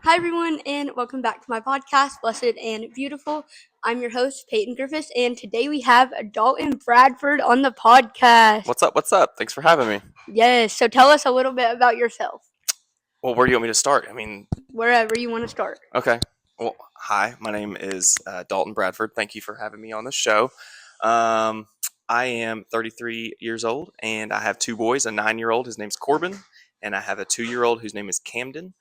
Hi, everyone, and welcome back to my podcast, Blessed and Beautiful. I'm your host, Peyton Griffiths, and today we have Dalton Bradford on the podcast. What's up? What's up? Thanks for having me. Yes, so tell us a little bit about yourself, Well, where do you want me to start? wherever you want to start. Okay. Well, hi, my name is Dalton Bradford. Thank you for having me on the show. I am 33 years old, and I have two boys, a 9-year-old, his name's Corbin, and I have a 2-year-old whose name is Camden,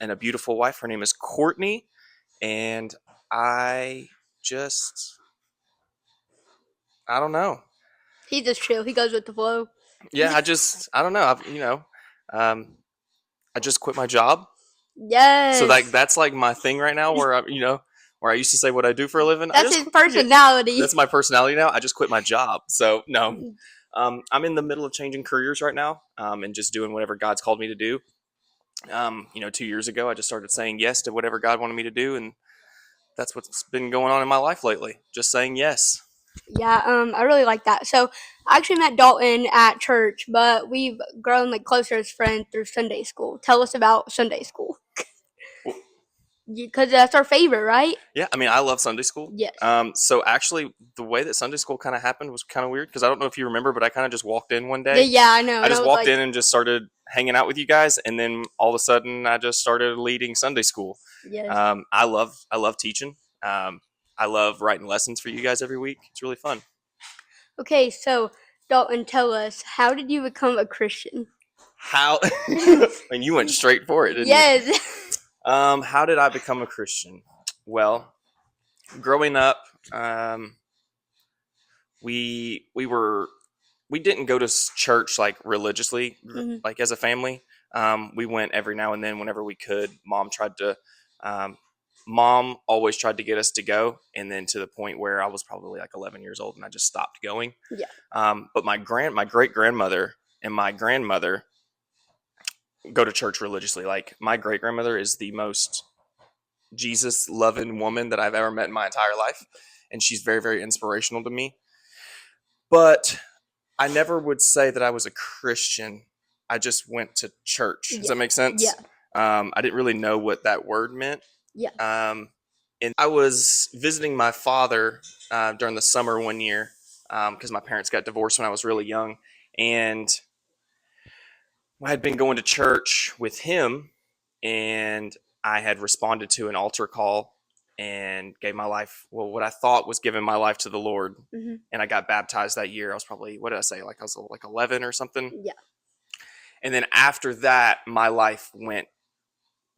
and a beautiful wife, her name is Courtney, and I don't know. He just chill. He goes with the flow. Yeah, I don't know. I just quit my job. Yes. So that's like my thing right now, where I used to say what I do for a living. That's his personality. That's my personality now. I just quit my job. So no, I'm in the middle of changing careers right now, and just doing whatever God's called me to do. 2 years ago, I just started saying yes to whatever God wanted me to do, and that's what's been going on in my life lately. Just saying yes. Yeah, I really like that. So I actually met Dalton at church, but we've grown closer as friends through Sunday school. Tell us about Sunday school. Because that's our favorite, right? Yeah, I love Sunday school. Yes. So actually, the way that Sunday school kind of happened was kind of weird, because I don't know if you remember, but I kind of just walked in one day. Yeah, I know. I just walked in and just started hanging out with you guys, and then all of a sudden, I just started leading Sunday school. Yes. I love teaching. I love writing lessons for you guys every week. It's really fun. Okay, so Dalton, tell us, how did you become a Christian? How? And you went straight for it, didn't you? Yes. How did I become a Christian? Well, growing up, we didn't go to church religiously, like as a family. We went every now and then whenever we could. Mom always tried to get us to go, and then to the point where I was probably 11 years old and I just stopped going. Yeah. But my great grandmother and my grandmother go to church religiously. My great grandmother is the most Jesus loving woman that I've ever met in my entire life, and she's very, very inspirational to me. But I never would say that I was a Christian. I just went to church. Does that make sense? Yeah. I didn't really know what that word meant. Yeah. And I was visiting my father during the summer one year, because my parents got divorced when I was really young, and I had been going to church with him, and I had responded to an altar call and gave my life, what I thought was giving my life to the Lord. Mm-hmm. And I got baptized that year. I was probably, what did I say? I was 11 or something. Yeah. And then after that, my life went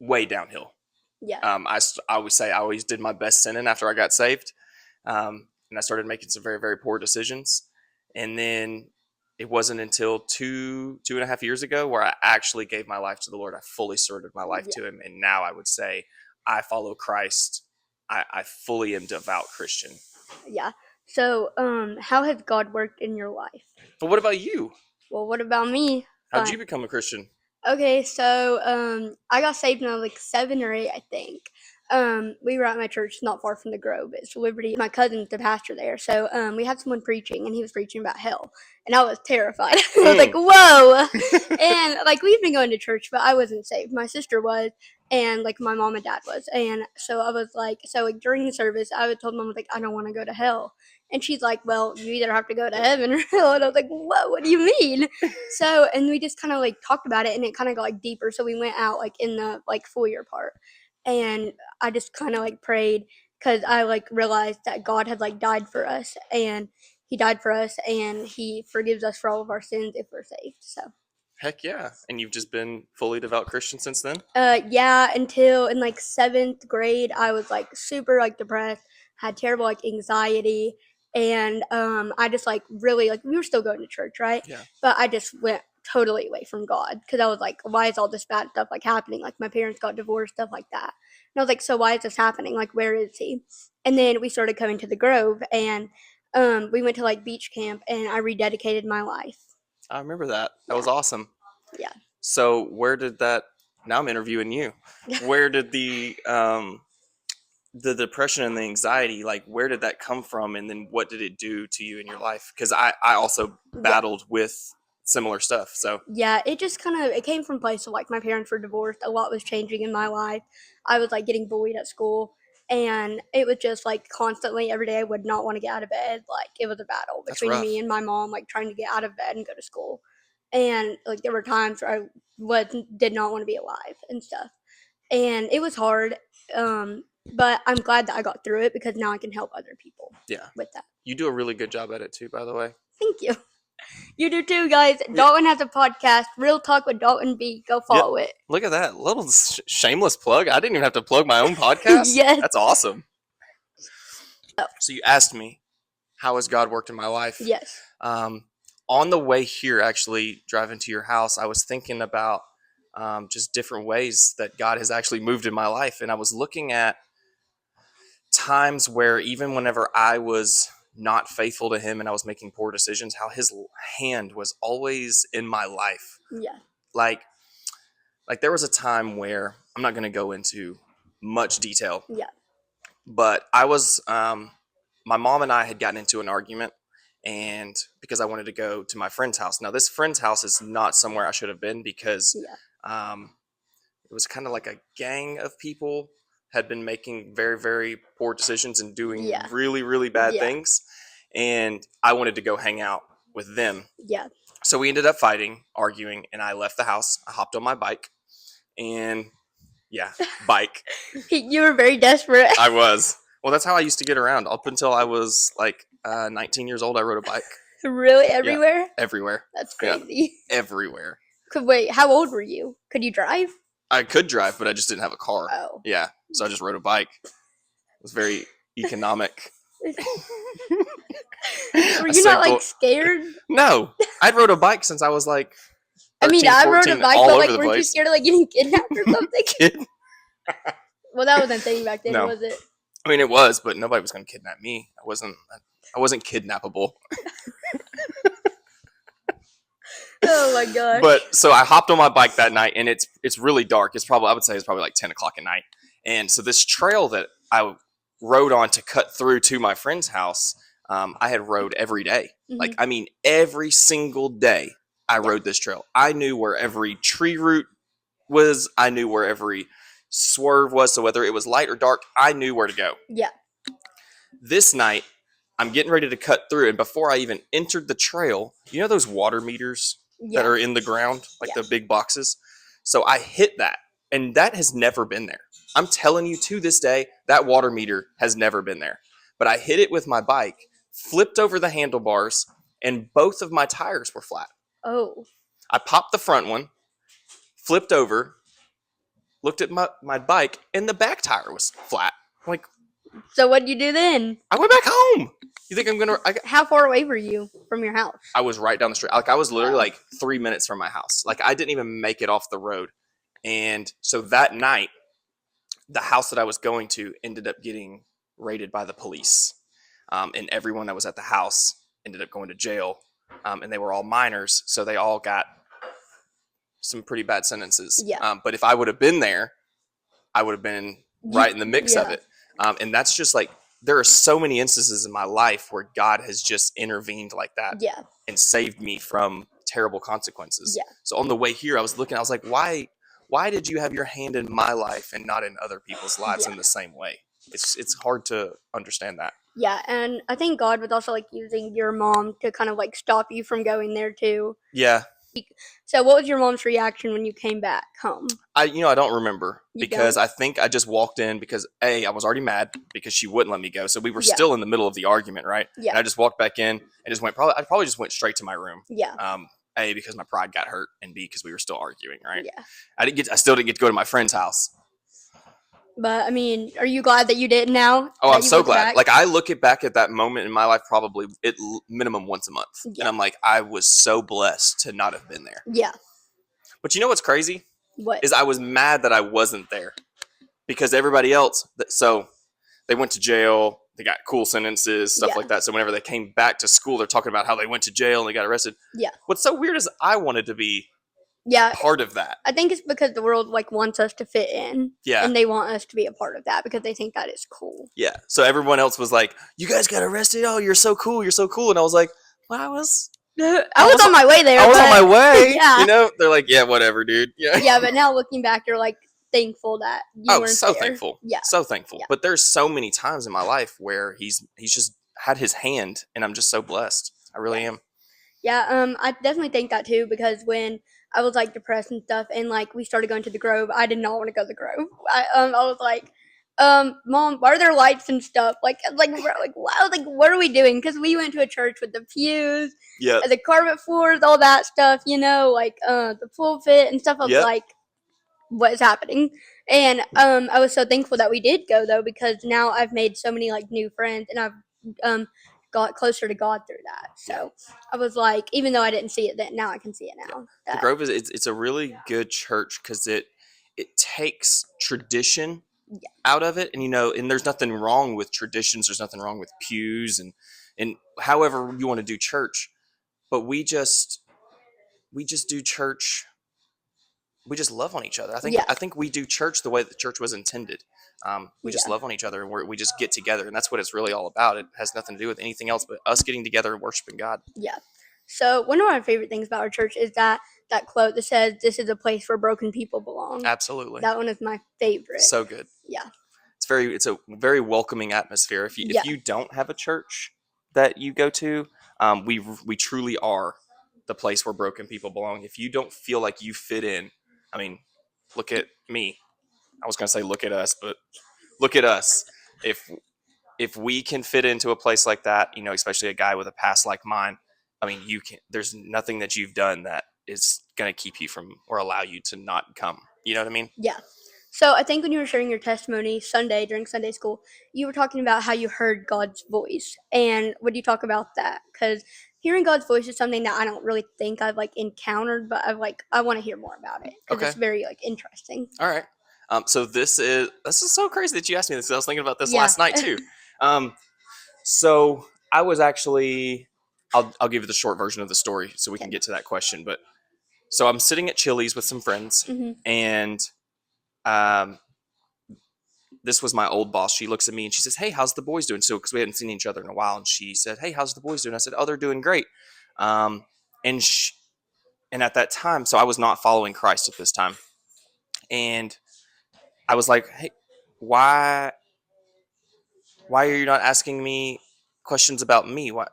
way downhill. Yeah. I always say I always did my best sinning after I got saved. And I started making some very, very poor decisions. And then it wasn't until two and a half years ago where I actually gave my life to the Lord. I fully surrendered my life to him. And now I would say I follow Christ. I fully am devout Christian. Yeah. So, how has God worked in your life? But what about you? Well, what about me? How'd you become a Christian? Okay, so I got saved when I was 7 or 8, I think. We were at my church not far from the Grove. It's Liberty. My cousin's the pastor there. So we had someone preaching, and he was preaching about hell. And I was terrified. I was like, whoa. And we've been going to church, but I wasn't saved. My sister was, and my mom and dad was. And so I was during the service, I told mom, I don't want to go to hell. And she's like, well, you either have to go to heaven or hell. And I was like, whoa, what do you mean? So, and we just kind of talked about it, and it kind of got deeper. So we went out in the foyer part, and I just kind of prayed, because I realized that God had died for us, and he died for us, and he forgives us for all of our sins if we're saved. So. Heck yeah. And you've just been fully devout Christian since then? Yeah, until in 7th grade, I was super depressed, had terrible anxiety. And I just really we were still going to church, right? Yeah. But I just went totally away from God, because I was why is all this bad stuff happening? My parents got divorced, stuff like that. And I was so why is this happening? Where is he? And then we started coming to the Grove, and we went to beach camp, and I rededicated my life. I remember that. That was awesome. Yeah. So where did that? Now I'm interviewing you. Where did the depression and the anxiety, where did that come from, and then what did it do to you in your life? Because I also battled with similar stuff. So Yeah, it just kind of it came from place of like my parents were divorced. A lot was changing in my life. I was like getting bullied at school, and it was just like constantly every day I would not want to get out of bed. Like it was a battle that's between rough. me and my mom, like trying to get out of bed and go to school. And like there were times where I did not want to be alive and stuff, and it was hard. But I'm glad that I got through it because now I can help other people. Yeah, With that. You do a really good job at it too, by the way. Thank you. You do too, guys. Dalton has a podcast, Real Talk with Dalton B. Go follow it. Look at that little shameless plug. I didn't even have to plug my own podcast. Yes. That's awesome. Oh. So you asked me, how has God worked in my life? Yes. On the way here, actually driving to your house, I was thinking about just different ways that God has actually moved in my life. And I was looking at times where even whenever I was not faithful to him and I was making poor decisions, how his hand was always in my life. Yeah. Like there was a time where I'm not going to go into much detail. Yeah. But I was, my mom and I had gotten into an argument, and because I wanted to go to my friend's house. Now, this friend's house is not somewhere I should have been because it was kind of like a gang of people had been making very, very poor decisions and doing really, really bad things. And I wanted to go hang out with them. Yeah. So we ended up fighting, arguing, and I left the house. I hopped on my bike and bike. You were very desperate. I was. Well, that's how I used to get around. Up until I was like 19 years old, I rode a bike. Really? Everywhere? Yeah, everywhere. That's crazy. Yeah, everywhere. Wait, how old were you? Could you drive? I could drive, but I just didn't have a car. Oh. Yeah, so I just rode a bike. It was very economic. Were you not like scared? No, I'd rode a bike since I was like 13, I mean, I rode 14, a bike, all but over like, the weren't you place. scared of like getting kidnapped or something? Kid? Well, that wasn't a thing back then, No. was it? I mean, it was, but nobody was going to kidnap me. I wasn't kidnappable. Oh my gosh. But so I hopped on my bike that night, and it's really dark. I would say it's probably like 10 o'clock at night. And so this trail that I rode on to cut through to my friend's house, I had rode every day. Mhm. Like, I mean, every single day I rode this trail. I knew where every tree root was. I knew where every swerve was. So whether it was light or dark, I knew where to go. Yeah. This night, I'm getting ready to cut through, and before I even entered the trail, you know those water meters that are in the ground, like the big boxes? So I hit that, and that has never been there. I'm telling you, to this day, that water meter has never been there. But I hit it with my bike, flipped over the handlebars, and both of my tires were flat. Oh. I popped the front one, flipped over, looked at my bike, and the back tire was flat. I'm like, so what'd you do then? I went back home. You think I'm gonna? How far away were you from your house? I was right down the street. Like, I was literally like 3 minutes from my house. Like, I didn't even make it off the road. And so that night, the house that I was going to ended up getting raided by the police, and everyone that was at the house ended up going to jail. And they were all minors, so they all got some pretty bad sentences. Yeah. But if I would have been there, I would have been right in the mix of it. And that's just like, there are so many instances in my life where God has just intervened like that and saved me from terrible consequences. Yeah. So on the way here, I was like, why did you have your hand in my life and not in other people's lives in the same way? It's hard to understand that. Yeah, and I think God was also like using your mom to kind of like stop you from going there too. Yeah. So what was your mom's reaction when you came back home? I don't remember because I think I just walked in because I was already mad because she wouldn't let me go. So we were still in the middle of the argument, right? Yeah. And I just walked back in and just I probably just went straight to my room. Yeah. A, because my pride got hurt, and B, because we were still arguing, right? Yeah. I still didn't get to go to my friend's house. But I mean, are you glad that you did now? Oh, I'm so glad. Back? Like, I look back at that moment in my life probably at minimum once a month. Yeah. And I'm like, I was so blessed to not have been there. Yeah. But you know what's crazy? What? Is I was mad that I wasn't there. Because everybody else, so they went to jail, they got cool sentences, stuff like that. So whenever they came back to school, they're talking about how they went to jail and they got arrested. Yeah. What's so weird is I wanted to be part of that. I think it's because the world like wants us to fit in. Yeah. And they want us to be a part of that because they think that is cool. Yeah. So everyone else was like, you guys got arrested? Oh, you're so cool. You're so cool. And I was like, well, I was on my way there. I was on my way. Yeah. You know, they're like, yeah, whatever, dude. Yeah. Yeah, but now looking back, you're like thankful that you weren't so there. thankful. Yeah. So thankful. Yeah. But there's so many times in my life where he's just had his hand, and I'm just so blessed. I really am. Yeah, I definitely think that too, because when I was like depressed and stuff, and like we started going to the Grove, I did not want to go to the Grove. I was like, Mom, why are there lights and stuff? Like wow, like what are we doing? Because we went to a church with the pews, the carpet floors, all that stuff, you know, like the pulpit and stuff. I was like, what is happening? And I was so thankful that we did go though, because now I've made so many like new friends, and I've got closer to God through that. So I was like, even though I didn't see it then, now I can see it now. The Grove is it's a really good church because it takes tradition out of it, and you know, and there's nothing wrong with traditions. There's nothing wrong with pews and however you want to do church, but we just do church. We just love on each other. I think we do church the way the church was intended. We just love on each other, and we just get together, and that's what it's really all about. It has nothing to do with anything else but us getting together and worshiping God. Yeah. So one of my favorite things about our church is that quote that says, "This is a place where broken people belong." Absolutely. That one is my favorite. So good. Yeah. It's a very welcoming atmosphere. If you don't have a church that you go to, we truly are the place where broken people belong. If you don't feel like you fit in, I mean, look at me. I was going to say look at us, but look at us. If we can fit into a place like that, you know, especially a guy with a past like mine, I mean, you can. There's nothing that you've done that is going to keep you from or allow you to not come. You know what I mean? Yeah. So I think when you were sharing your testimony Sunday during Sunday school, you were talking about how you heard God's voice. And would you talk about that? Because hearing God's voice is something that I don't really think I've like encountered, but I want to hear more about it because it's very like interesting. All right. So this is so crazy that you asked me this. I was thinking about this last night too. So I was actually, I'll give you the short version of the story so we can get to that question. But so I'm sitting at Chili's with some friends, and this was my old boss. She looks at me and she says, "Hey, how's the boys doing?" So because we hadn't seen each other in a while, and she said, "Hey, how's the boys doing?" I said, "Oh, they're doing great." And at that time, so I was not following Christ at this time, and I was like, "Hey, why are you not asking me questions about me? Why?"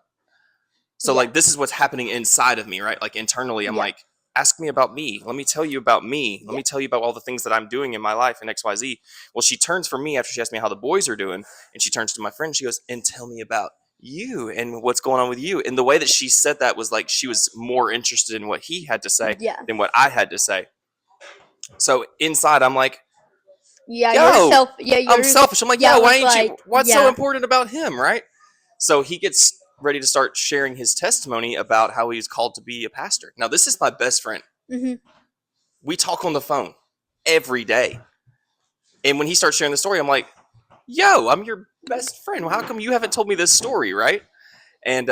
So like this is what's happening inside of me, right? Like internally, I'm like, ask me about me. Let me tell you about me. Let me tell you about all the things that I'm doing in my life and XYZ. Well, she turns from me after she asked me how the boys are doing, and she turns to my friend. She goes, "And tell me about you and what's going on with you." And the way that she said that was like she was more interested in what he had to say than what I had to say. So inside, I'm like, "Yo, I'm selfish." I'm like, "Yo, why ain't you? What's so important about him, right?" So he gets ready to start sharing his testimony about how he's called to be a pastor. Now, this is my best friend. We talk on the phone every day. And when he starts sharing the story, I'm like, "Yo, I'm your best friend. Well, how come you haven't told me this story, right?" And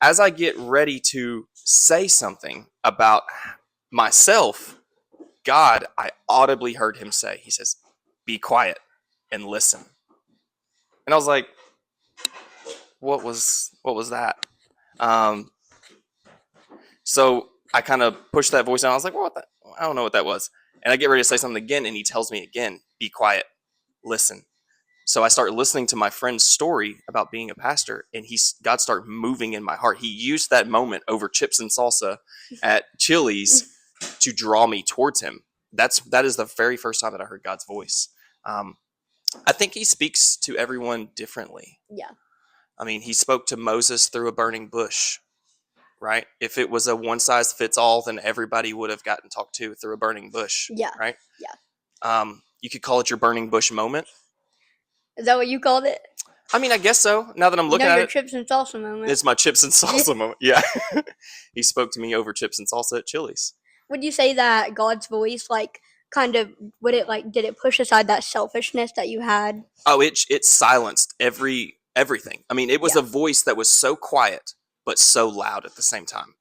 as I get ready to say something about myself, God, I audibly heard him say, he says, "Be quiet and listen." And I was like, what was that? So I kind of pushed that voice down. I was like, well, I don't know what that was. And I get ready to say something again, and he tells me again, "Be quiet, listen." So I start listening to my friend's story about being a pastor, and God started moving in my heart. He used that moment over chips and salsa at Chili's to draw me towards him. That is the very first time that I heard God's voice. I think he speaks to everyone differently. Yeah. I mean, he spoke to Moses through a burning bush, right? If it was a one size fits all, then everybody would have gotten talked to through a burning bush. Yeah. Right? Yeah. You could call it your burning bush moment. Is that what you called it? I mean, I guess so. Now that I'm looking at your it, chips and salsa moment. It's my chips and salsa moment. Yeah. He spoke to me over chips and salsa at Chili's. Would you say that God's voice, like, kind of, did it push aside that selfishness that you had? Oh, it silenced everything. I mean, it was a voice that was so quiet, but so loud at the same time.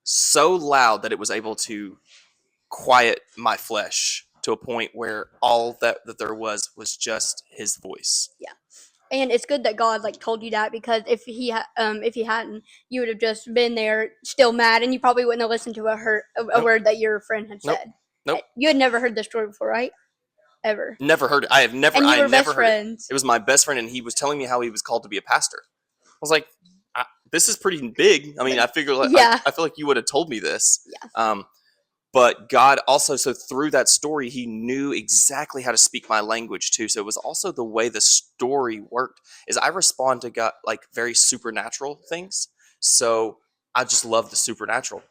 So loud that it was able to quiet my flesh to a point where all that there was just his voice. Yeah. And it's good that God like told you that, because if he hadn't, you would have just been there still mad, and you probably wouldn't have listened to a Nope. word that your friend had Nope. said. Nope. You had never heard this story before, right? Ever. Never heard it. I And you had were never best heard it. friends. It was my best friend, and he was telling me how he was called to be a pastor. I was like, this is pretty big. I mean, I figure like, Yeah. I feel like you would have told me this. Yeah. But God also, so through that story, he knew exactly how to speak my language too. So it was also the way the story worked is I respond to God like very supernatural things. So I just love the supernatural.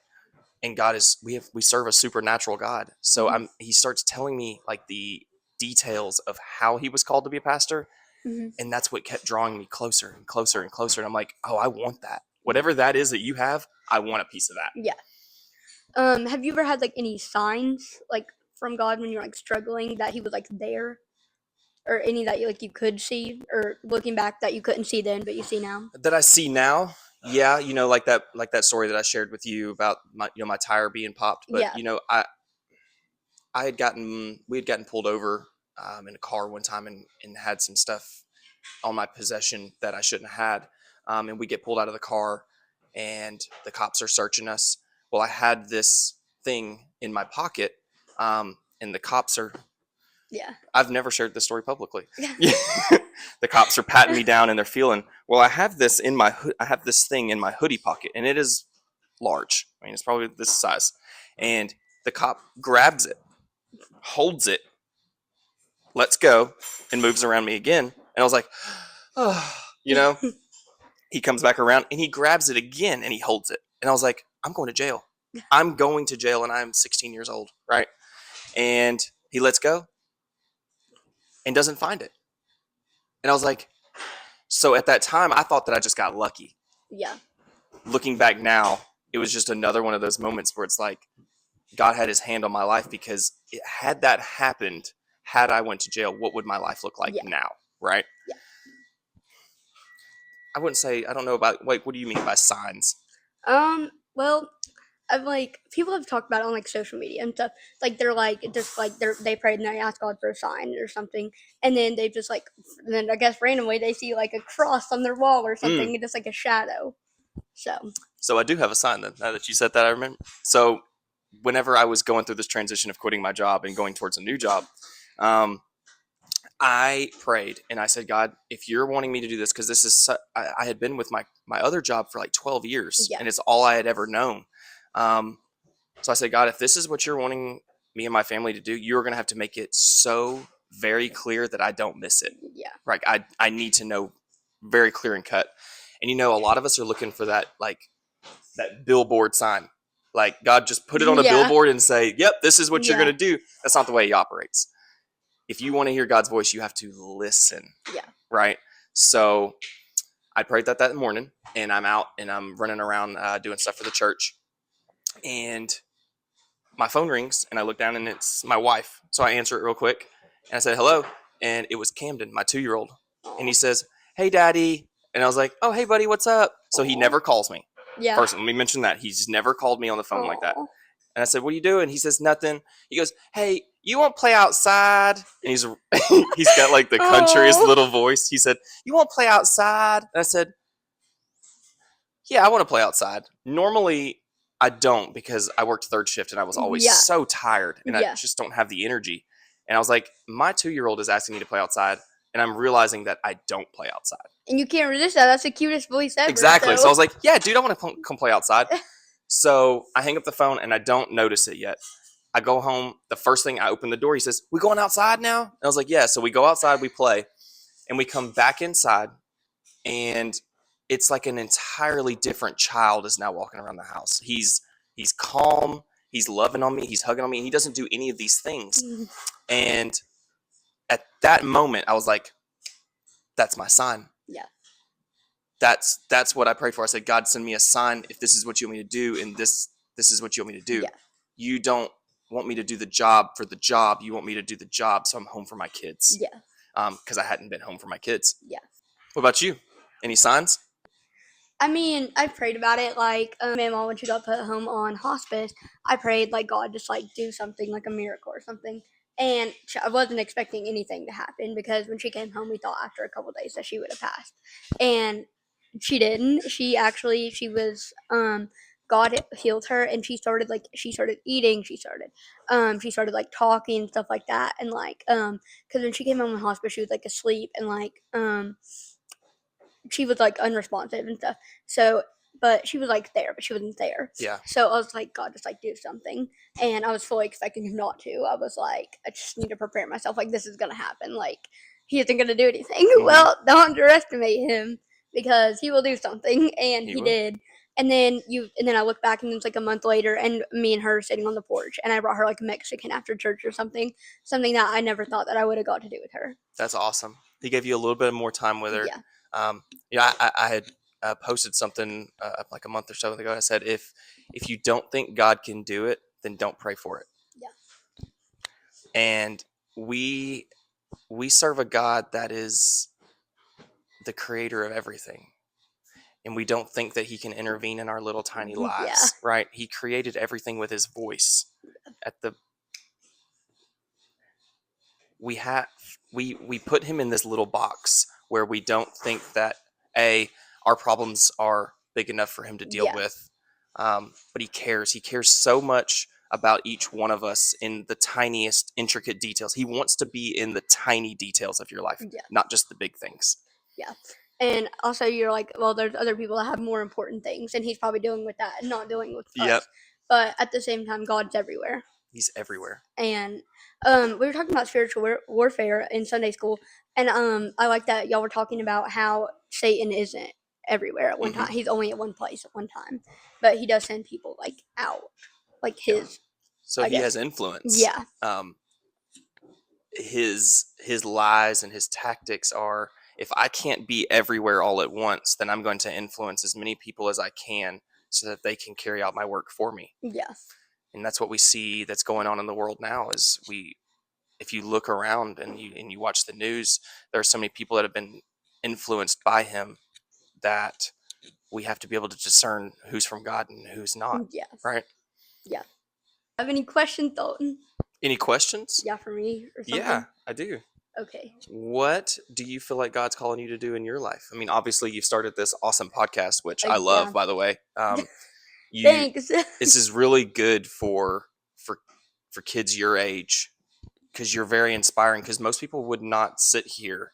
And God is, we serve a supernatural God. So Mhm. he starts telling me like the details of how he was called to be a pastor. Mhm. And that's what kept drawing me closer and closer and closer. And I'm like, oh, I want that. Whatever that is that you have, I want a piece of that. Yeah. Have you ever had like any signs like from God when you're like struggling that he was like there? Or any that you could see, or looking back that you couldn't see then but you see now? That I see now, yeah, like that story that I shared with you about my tire being popped. But Yeah. we had gotten pulled over in a car one time and had some stuff on my possession that I shouldn't have had. And we get pulled out of the car and the cops are searching us. Well, I had this thing in my pocket, and the cops are, Yeah. I've never shared this story publicly. Yeah. The cops are patting me down and they're feeling, well, I have this thing in my hoodie pocket, and it is large. I mean, it's probably this size. And the cop grabs it, holds it, lets go, and moves around me again. And I was like, oh, he comes back around and he grabs it again and he holds it. And I was like, I'm going to jail. I'm going to jail, and I'm 16 years old, right? And he lets go and doesn't find it. And I was like, so at that time, I thought that I just got lucky. Yeah. Looking back now, it was just another one of those moments where it's like God had his hand on my life, because had that happened, had I went to jail, what would my life look like now, right? Yeah. I wouldn't say, I don't know about, what do you mean by signs? Well, I've people have talked about it on social media and stuff. Like they're they prayed and they asked God for a sign or something, and then they just then I guess randomly they see a cross on their wall or something, and just a shadow. So I do have a sign then. Now that you said that, I remember. So whenever I was going through this transition of quitting my job and going towards a new job, I prayed and I said, God, if you're wanting me to do this, because this is, I had been with my other job for 12 years, and it's all I had ever known. So I said, God, if this is what you're wanting me and my family to do, you're going to have to make it so very clear that I don't miss it. Yeah. Right. I need to know very clear and cut. And a lot of us are looking for that, that billboard sign. Like, God, just put it on a billboard and say, yep, this is what you're going to do. That's not the way he operates. If you want to hear God's voice, you have to listen. Yeah. Right. So I prayed that morning, and I'm out and I'm running around doing stuff for the church. And my phone rings, and I look down, and it's my wife. So I answer it real quick, and I said, hello. And it was Camden, my 2-year-old. And he says, hey, Daddy. And I was like, oh, hey, buddy, what's up? So he never calls me. Yeah. First, let me mention that. He's never called me on the phone like that. And I said, what are you doing? He says, nothing. He goes, hey, you want to play outside? And he's got the countryest little voice. He said, you want to play outside? And I said, yeah, I want to play outside. Normally, I don't, because I worked third shift and I was always so tired, and I just don't have the energy. And I was like, my 2-year-old is asking me to play outside, and I'm realizing that I don't play outside. And you can't resist that. That's the cutest voice ever. Exactly. So I was like, yeah, dude, I want to come play outside. So I hang up the phone and I don't notice it yet. I go home. The first thing, I open the door, he says, we going outside now? And I was like, yeah. So we go outside, we play, and we come back inside, and it's like an entirely different child is now walking around the house. He's calm. He's loving on me. He's hugging on me. He doesn't do any of these things. And at that moment, I was like, that's my sign. Yeah. That's what I prayed for. I said, God, send me a sign if this is what you want me to do, and this is what you want me to do. Yeah. You don't want me to do the job for the job. You want me to do the job so I'm home for my kids. Yeah. Because I hadn't been home for my kids. Yeah. What about you? Any signs? I mean, I prayed about it. My mom, when she got put home on hospice, I prayed God just do something, a miracle or something. And I wasn't expecting anything to happen because when she came home, we thought after a couple days that she would have passed. And she didn't. She was, God healed her and she started eating. She started like talking and stuff like that. And like, cause when she came home from hospital, she was like asleep and like, she was like unresponsive and stuff. So, but she was like there, but she wasn't there. Yeah. So I was like, God, just like do something. And I was fully expecting him not to. I was like, I just need to prepare myself. Like this is gonna happen. Like he isn't gonna do anything. Mhm. Well, don't underestimate him because he will do something, and he will. did. And then I look back and it's like a month later, and me and her sitting on the porch, and I brought her like a Mexican after church or something that I never thought that I would have got to do with her. That's awesome. He gave you a little bit more time with her. Yeah. I had posted something like a month or so ago. I said, if you don't think God can do it, then don't pray for it. Yeah. And we serve a God that is the creator of everything. And we don't think that he can intervene in our little tiny lives, right? He created everything with his voice. We put him in this little box where we don't think that our problems are big enough for him to deal with. But he cares. He cares so much about each one of us in the tiniest intricate details. He wants to be in the tiny details of your life, not just the big things. Yeah. And also you're like, well, there's other people that have more important things, and he's probably dealing with that and not dealing with us. But at the same time, God's everywhere. He's everywhere. And we were talking about spiritual warfare in Sunday school, and I like that y'all were talking about how Satan isn't everywhere at one time. He's only at one place at one time, but he does send people like out, like his. So he has influence. Yeah. His lies and his tactics are, if I can't be everywhere all at once, then I'm going to influence as many people as I can so that they can carry out my work for me. Yeah. And that's what we see that's going on in the world now is if you look around and you watch the news, there are so many people that have been influenced by him that we have to be able to discern who's from God and who's not. Yeah. Right? Yeah. Have any questions, Dalton? Any questions? Yeah, for me or something? Yeah, I do. Okay. What do you feel like God's calling you to do in your life? I mean, obviously you've started this awesome podcast, which I love, by the way. Thanks. This is really good for kids your age because you're very inspiring, because most people would not sit here.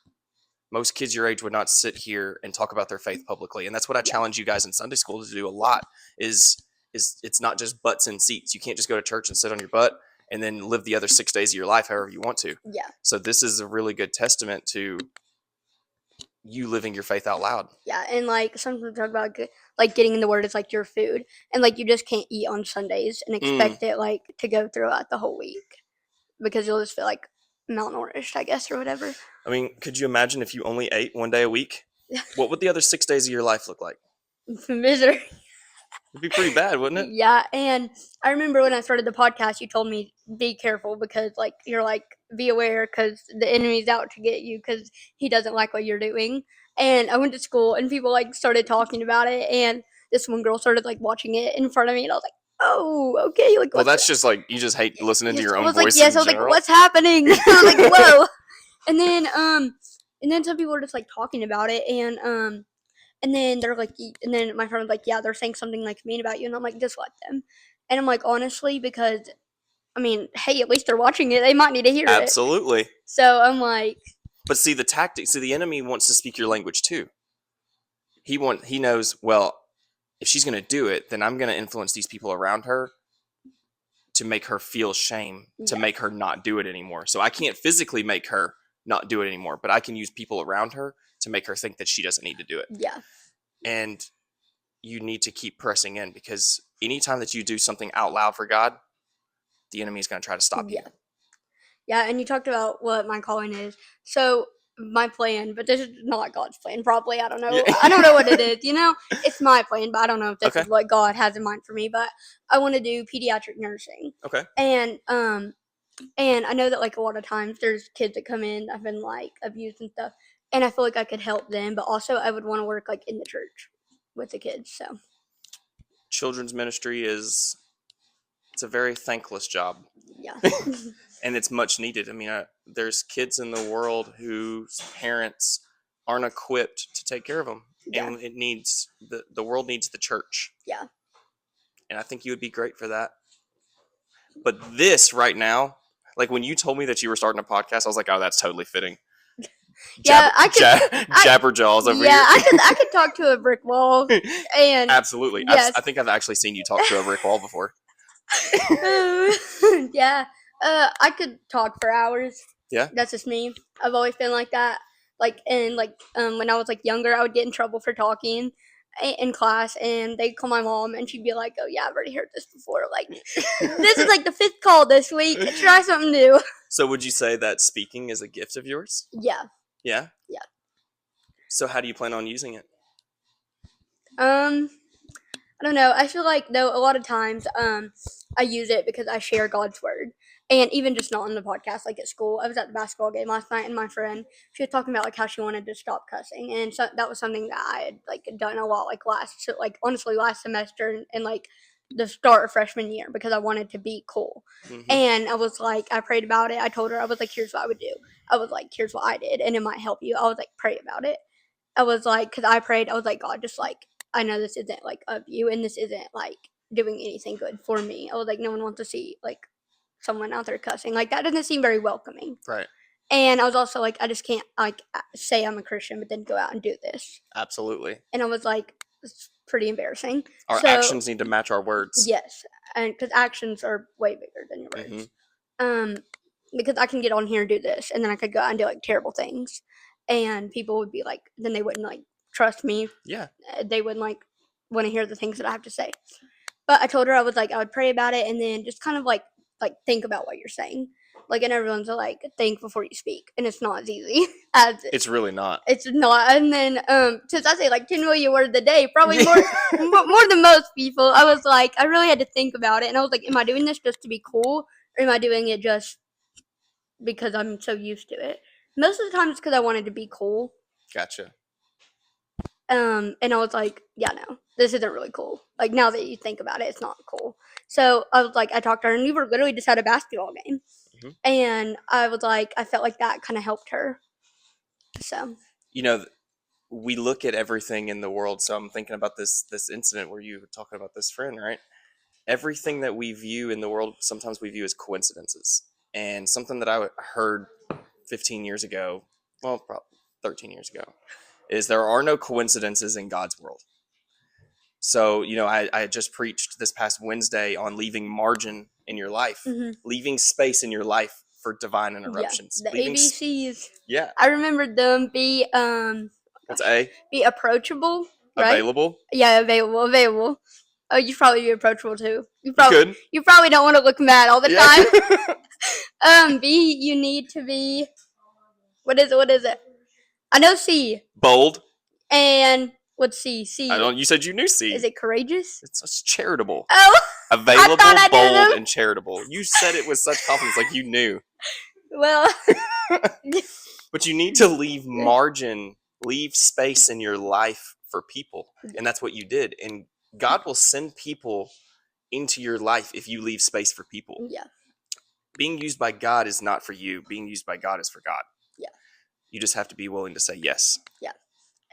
Most kids your age would not sit here and talk about their faith publicly. And that's what I challenge you guys in Sunday school to do a lot is it's not just butts in seats. You can't just go to church and sit on your butt and then live the other 6 days of your life however you want to. Yeah. So this is a really good testament to you living your faith out loud. Yeah, and like sometimes we talk about like getting in the Word is like your food, and like you just can't eat on Sundays and expect it like to go throughout the whole week because you'll just feel like malnourished, I guess, or whatever. I mean, could you imagine if you only ate one day a week? What would the other 6 days of your life look like? Misery. It'd be pretty bad, wouldn't it? Yeah, and I remember when I started the podcast, you told me be careful because like you're like be aware because the enemy's out to get you because he doesn't like what you're doing. And I went to school and people like started talking about it, and this one girl started like watching it in front of me, and I was like, oh, okay. Like, well, that's just like you just hate listening to your own voice. I was like, yes. I was like, what's happening? I was like, whoa. And then some people were just like talking about it, and then they're like, and then my friend was like, yeah, they're saying something like mean about you, and I'm like, just let them. And I'm like, honestly, because I mean, hey, at least they're watching it. They might need to hear it. Absolutely. So I'm like, but see the tactics. See, the enemy wants to speak your language too. He knows, well, if she's going to do it, then I'm going to influence these people around her to make her feel shame, to make her not do it anymore. So I can't physically make her not do it anymore, but I can use people around her to make her think that she doesn't need to do it. Yeah. And you need to keep pressing in, because anytime that you do something out loud for God, the enemy is going to try to stop you. Yeah, and you talked about what my calling is. So my plan, but this is not God's plan, probably. I don't know. Yeah. I don't know what it is. You know, it's my plan, but I don't know if this is what God has in mind for me. But I want to do pediatric nursing. Okay. And I know that like a lot of times there's kids that come in that have been like abused and stuff, and I feel like I could help them, but also I would want to work like in the church with the kids. So children's ministry it's a very thankless job. Yeah. And it's much needed. I mean, there's kids in the world whose parents aren't equipped to take care of them. Yeah. And it needs, the world needs the church. Yeah. And I think you would be great for that. But this right now, like when you told me that you were starting a podcast, I was like, oh, that's totally fitting. Yeah, Jabberjaws over here. Yeah, I could talk to a brick wall. And absolutely. Yes. I think I've actually seen you talk to a brick wall before. Yeah. I could talk for hours. Yeah. That's just me. I've always been like that. Like, and like, when I was like younger, I would get in trouble for talking in class, and they'd call my mom, and she'd be like, "Oh yeah, I've already heard this before. Like, this is like the 5th call this week. Try something new." So would you say that speaking is a gift of yours? Yeah. Yeah? Yeah. So how do you plan on using it? I don't know. I feel like, though, a lot of times I use it because I share God's word. And even just not on the podcast, like at school. I was at the basketball game last night, and my friend, she was talking about like how she wanted to stop cussing, and so that was something that I had like done a lot honestly last semester and like the start of freshman year, because I wanted to be cool. Mhm. And I was like, I prayed about it. I told her, I was like, here's what I would do. I was like, here's what I did, and it might help you. I was like, pray about it. I was like, because I prayed, I was like, God, just like, I know this isn't like of you, and this isn't like doing anything good for me. I was like, no one wants to see like someone out there cussing. Like, that doesn't seem very welcoming. Right. And I was also like, I just can't like say I'm a Christian but then go out and do this. Absolutely. And I was like, it's pretty embarrassing. Our actions need to match our words. Yes, and because actions are way bigger than your words. Because I can get on here and do this, and then I could go out and do like terrible things, and people would be like, then they wouldn't like trust me. Yeah. They wouldn't like want to hear the things that I have to say. But I told her, I was like, I would pray about it, and then just kind of like think about what you're saying. Like, and everyone's like, think before you speak, and it's not as easy as it's really not. It's not. And then since I say like 10 million words a day, probably more more than most people, I was like, I really had to think about it, and I was like, am I doing this just to be cool, or am I doing it just because I'm so used to it? Most of the time, it's because I wanted to be cool. Gotcha. And I was like, yeah, no, this isn't really cool. Like, now that you think about it, it's not cool. So I was like, I talked to her, and we were literally just at a basketball game. Mm-hmm. And I was like, I felt like that kind of helped her. So, you know, we look at everything in the world. So I'm thinking about this incident where you were talking about this friend, right? Everything that we view in the world, sometimes we view as coincidences. And something that I heard 15 years ago, well, probably 13 years ago, is there are no coincidences in God's world. So, you know, I just preached this past Wednesday on leaving margin in your life, leaving space in your life for divine interruptions. Yeah, the ABCs. Yeah. I remembered them. What's A? Be approachable, right? Available? Yeah, available. Oh, you probably be approachable too. You probably don't want to look mad all the time. B, you need to be, what is it? I know C. Bold. And what's C? You said you knew C. Is it courageous? It's charitable. Oh. Available, bold, and charitable. You said it with such confidence, like you knew. Well. But you need to leave margin, leave space in your life for people. And that's what you did. And God will send people into your life if you leave space for people. Yeah. Being used by God is not for you. Being used by God is for God. Yeah. You just have to be willing to say yes. Yeah.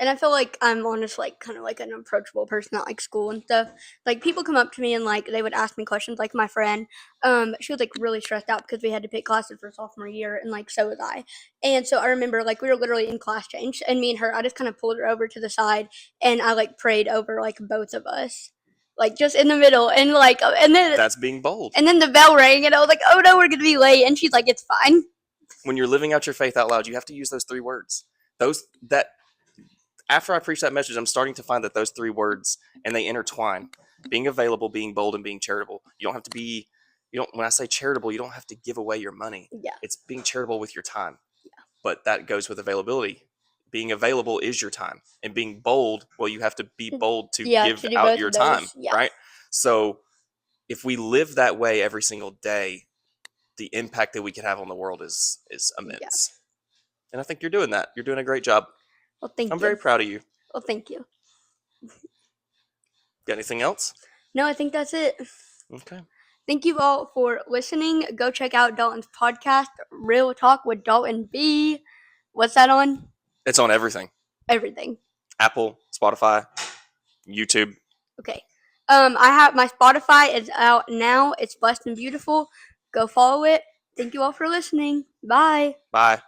And I feel like I'm honestly like kind of like an approachable person at like school and stuff. Like, people come up to me and like they would ask me questions. Like, my friend, she was like really stressed out because we had to pick classes for sophomore year, and like so was I. And so I remember like we were literally in class change, and me and her, I just kind of pulled her over to the side, and I like prayed over like both of us, like just in the middle, and like and then that's being bold. And then the bell rang, and I was like, oh no, we're gonna be late, and she's like, it's fine. When you're living out your faith out loud, you have to use those 3 words. After I preach that message, I'm starting to find that those 3 words, and they intertwine. Being available, being bold, and being charitable. When I say charitable, you don't have to give away your money. Yeah. It's being charitable with your time. Yeah. But that goes with availability. Being available is your time. And being bold, well, you have to be bold to give out your time, right? So if we live that way every single day, the impact that we can have on the world is immense. Yeah. And I think you're doing that. You're doing a great job. Well, thank you. I'm very proud of you. Well, thank you. Got anything else? No, I think that's it. Okay. Thank you all for listening. Go check out Dalton's podcast, Real Talk with Dalton B. What's that on? It's on everything. Everything. Apple, Spotify, YouTube. Okay. I have my Spotify is out now. It's Blessed and Beautiful. Go follow it. Thank you all for listening. Bye. Bye.